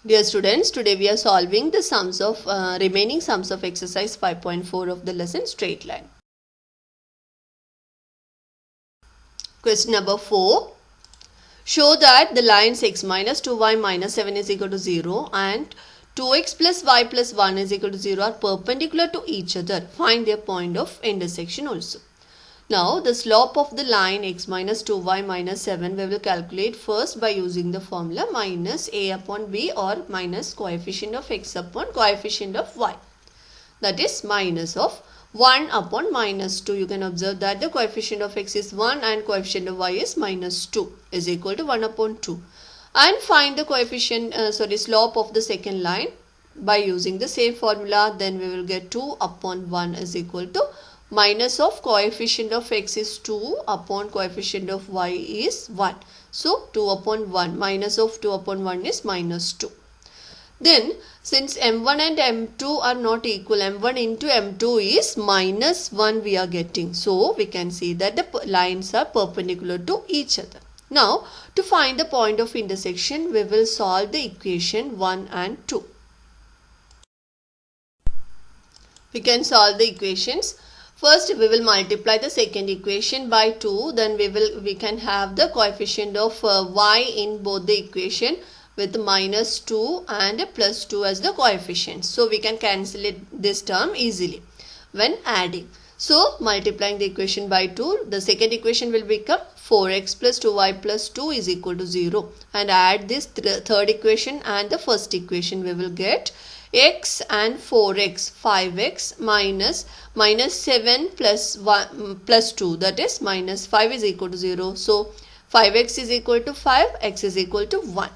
Dear students, today we are solving the sums of remaining sums of exercise 5.4 of the lesson straight line. Question number 4. Show that the lines x minus 2y minus 7 is equal to 0 and 2x plus y plus 1 is equal to 0 are perpendicular to each other. Find their point of intersection also. Now, the slope of the line x minus 2y minus 7 we will calculate first by using the formula minus a upon b or minus coefficient of x upon coefficient of y. That is minus of 1 upon minus 2. You can observe that the coefficient of x is 1 and coefficient of y is minus 2 is equal to 1 upon 2. And find the coefficient, slope of the second line by using the same formula. Then we will get 2 upon 1 is equal to minus of coefficient of x is 2 upon coefficient of y is 1. So 2 upon 1 minus of 2 upon 1 is minus 2. Then since m1 and m2 are not equal, m1 into m2 is minus 1 we are getting. So we can see that the lines are perpendicular to each other. Now to find the point of intersection, we will solve the equation 1 and 2. We can solve the equations. First, we will multiply the second equation by 2. Then we can have the coefficient of y in both the equation with minus 2 and plus 2 as the coefficients. So we can cancel this term easily when adding. So multiplying the equation by 2, the second equation will become 4x plus 2y plus 2 is equal to 0. And add this third equation and the first equation, we will get x and 4x, 5x minus 7 plus 1 plus 2, that is minus 5 is equal to 0. So 5x is equal to 5, x is equal to 1.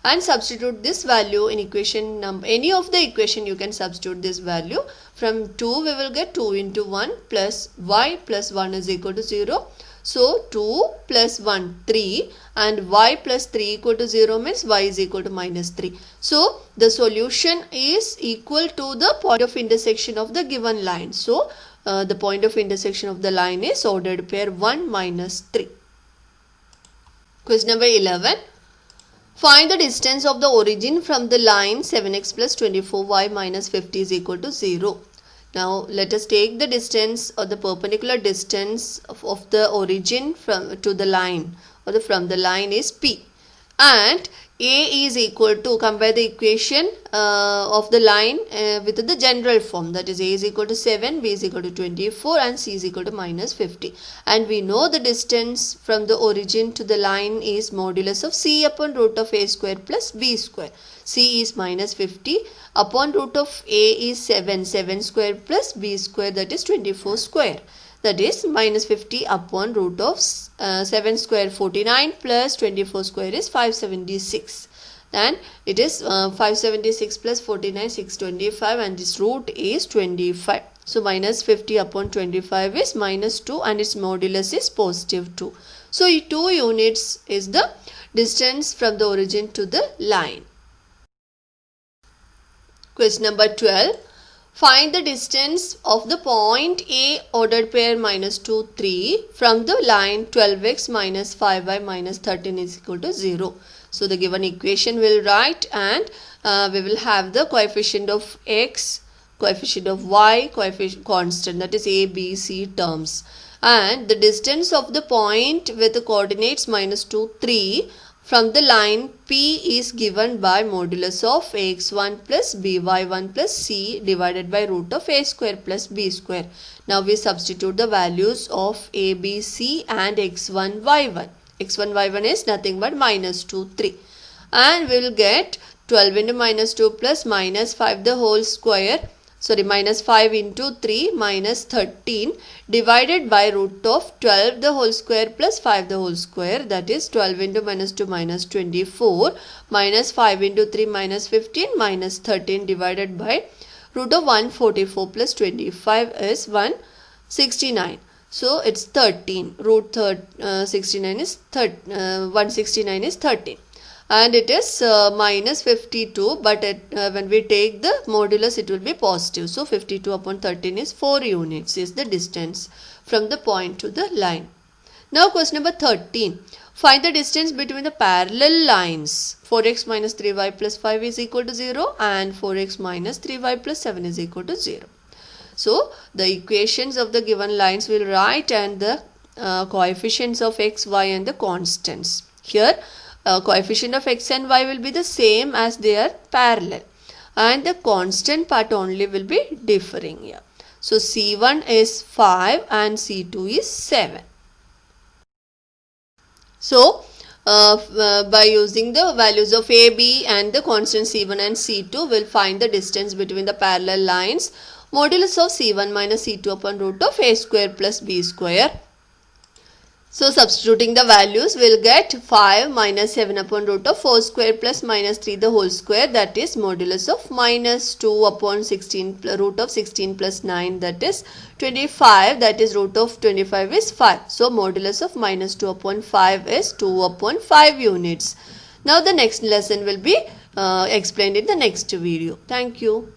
And substitute this value in equation number, any of the equation you can substitute this value. From 2 we will get 2 into 1 plus y plus 1 is equal to 0. So 2 plus 1 3 and y plus 3 equal to 0 means y is equal to minus 3. So the solution is equal to the point of intersection of the given line. So the point of intersection of the line is ordered pair 1 minus 3. Question number 11. Find the distance of the origin from the line 7x plus 24y minus 50 is equal to 0. Now let us take the distance or the perpendicular distance of the origin from to the line or from the line is p, and a is equal to, compare the equation of the line with the general form, that is a is equal to 7, b is equal to 24 and c is equal to minus 50. And we know the distance from the origin to the line is modulus of c upon root of a square plus b square. C is minus 50 upon root of a is 7 square plus b square, that is 24 square. That is minus 50 upon root of 7 square 49 plus 24 square is 576. Then it is 576 plus 49 625 and this root is 25. So minus 50 upon 25 is minus 2 and its modulus is positive 2. So 2 units is the distance from the origin to the line. Question number 12. Find the distance of the point A ordered pair minus 2, 3 from the line 12x minus 5y minus 13 is equal to 0. So the given equation will write, and we will have the coefficient of x, coefficient of y, coefficient constant, that is a, b, c terms. And the distance of the point with the coordinates minus 2, 3 from the line P is given by modulus of ax1 plus by1 plus c divided by root of a square plus b square. Now we substitute the values of a, b, c and x1, y1. x1, y1 is nothing but minus 2, 3. And we will get 12 into minus 2 plus minus 5 the whole square. Minus 5 into 3 minus 13 divided by root of 12 the whole square plus 5 the whole square, that is 12 into minus 2 minus 24 minus 5 into 3 minus 15 minus 13 divided by root of 144 plus 25 is 169. So it's 13. Root 69 is 169 is 13. And it is minus 52, but when we take the modulus it will be positive. So 52 upon 13 is 4 units is the distance from the point to the line. Now question number 13. Find the distance between the parallel lines. 4x minus 3y plus 5 is equal to 0 and 4x minus 3y plus 7 is equal to 0. So, the equations of the given lines will write and the coefficients of x, y and the constants. Here, coefficient of x and y will be the same as they are parallel. And the constant part only will be differing here. So, C1 is 5 and C2 is 7. So, by using the values of A, B and the constant C1 and C2, we'll find the distance between the parallel lines. Modulus of C1 minus C2 upon root of A square plus B square. So, substituting the values, we'll get 5 minus 7 upon root of 4 square plus minus 3 the whole square, that is modulus of minus 2 upon 16 root of 16 plus 9, that is 25, that is root of 25 is 5. So, modulus of minus 2 upon 5 is 2 upon 5 units. Now, the next lesson will be explained in the next video. Thank you.